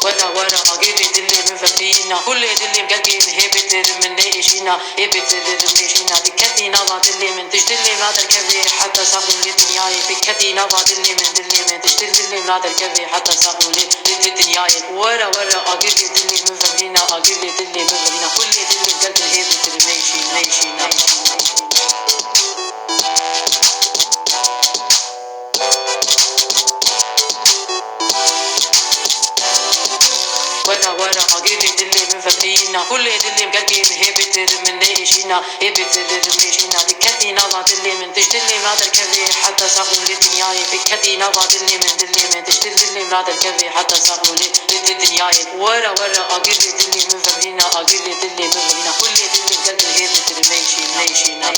ورا عقيلة اللي مفردينا كل اللي مقلقين هبتر من نيشينا هبتر من نيشينا دكتينا بعد اللي من تجدلي ما تركبي حتى ساقوا للدنيا دكتينا بعد اللي من تجدلي ما تركبي حتى ساقوا للدنيا ورا عقيلة اللي مفردينا عقيلة اللي مفردينا كل اللي مقلقين هبتر نيشينا ورا عقيلة اللي مفردينا كل اللي مقلقين هبتر من نيشينا دكتينا بعد اللي من تجدلي ما تركبي حتى ساقوا للدنيا دكتينا بعد اللي من تجدلي ما تركبي حتى ساقوا للدنيا ورا عقيلة اللي مفردينا عقيلة اللي مفردينا كل اللي مقلقين هبتر نيشينا